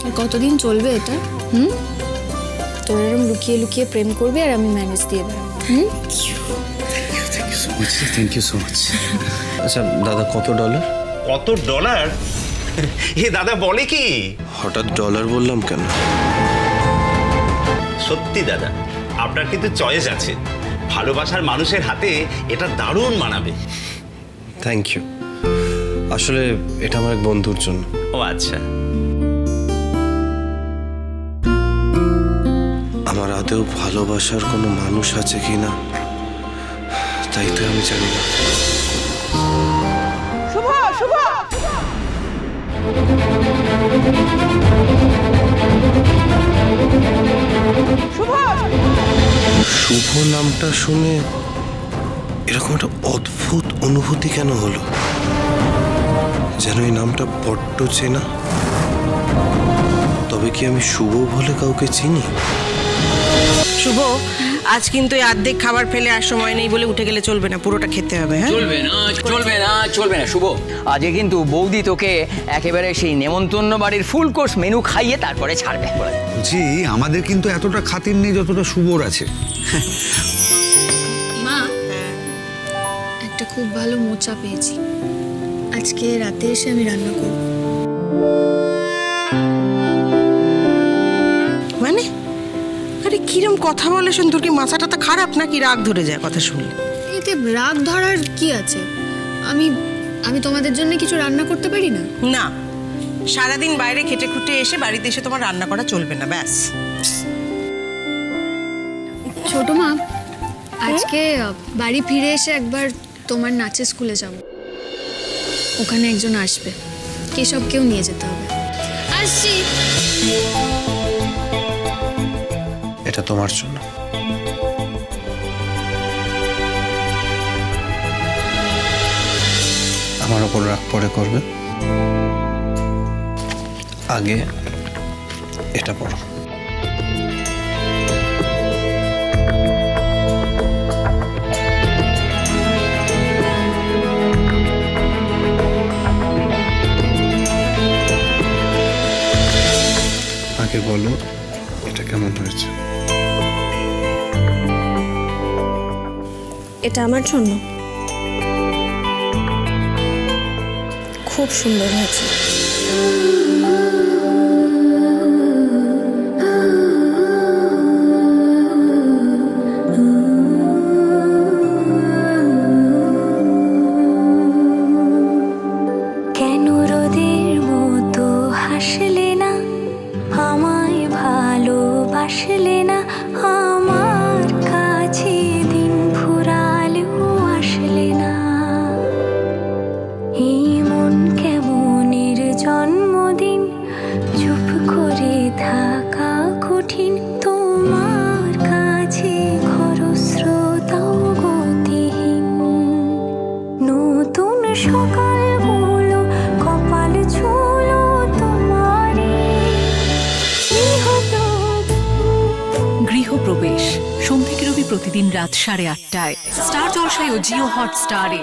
আর কতদিন চলবে এটা? হুম, তোর এরকম লুকিয়ে লুকিয়ে প্রেম করবি আর আমি ম্যানেজ দিয়ে বেড়াবো। হুম, থ্যাংক ইউ সো মাচ। আচ্ছা দাদা, কত ডলার? কত ডলার? এ দাদা বলে কি? হঠাৎ ডলার বললাম কেন? সত্যি দাদা, আপনার কিন্তু চয়েস আছে। ভালোবাসার মানুষের হাতে এটা দারুণ মানাবে। Thank you. আসলে এটা আমার এক বন্ধুর জন্য। ও আচ্ছা। আমার আদেও ভালোবাসার কোনো মানুষ আছে কিনা তাই তো আমি জানি না। শুভ শুভ শুভ শুভ নামটা শুনে এরকম একটা অদ্ভুত অনুভূতি কেন হলো? যেন এই নামটা বড্ড চেনা। তবে কি আমি শুভ বলে কাউকে চিনি? শুভ, আজ কিন্তু এই অর্ধেক খাবার ফেলে আর সময় নেই বলে উঠে গেলে চলবে না, পুরোটা খেতে হবে। হ্যাঁ, চলবে না চলবে না চলবে না শুভ। আজকে কিন্তু বৌদি তোকে একেবারে সেই নেমন্তন্ন বাড়ির ফুল কোর্স মেনু খাইয়ে তারপরে ছাড়বে। জি, আমাদের কিন্তু এতটা খাতির নেই যতটা শুভর আছে। মা, একটা খুব ভালো মোচা পেয়েছি, আজকে রাতে এসে আমি রান্না করব। মানে আরে কিরম কথা বলে শুন, তোর কি মাথাটা তো খারাপ নাকি? রাগ ধরে যায় কথা শুনলে। এতে রাগ ধরার কি আছে? আমি আমি তোমাদের জন্য কিছু রান্না করতে পারি না? না, সারাদিন বাইরে খেটে খুটে এসে বাড়িতে এসে তোমার রান্না করা চলবে না, ব্যাস। ছোট মা, আজকে বাড়ি ফিরে এসে একবার তোমার নাচের স্কুলে যাব। ওখানে একজন আসবে, কেশবকেও নিয়ে যেতে হবে। আসছি। এটা তোমার জন্য। আমার ওপর রাগ পরে করবে, আগে এটা পড়ো। আগে বলো এটা কেমন হয়েছে? এটা আমার জন্য খুব সুন্দর হয়েছে। কেন রোদের মতো হাসলে না, আমায় ভালোবাসলে না, আমার কাছে দিন ফুরালেও আসলে না। এই মন কেমনের জন্মদিন, চুপ করে থাকা কঠিন, তোমার কাছে খরস্রোতাও গতিহীন। নতুন সকালগুলো কপাল ছুলো তোমারই গৃহপ্রবেশ সোম থেকে রবি প্রতিদিন রাত 8:30টায় স্টার জলসায় ও জিও হটস্টারে।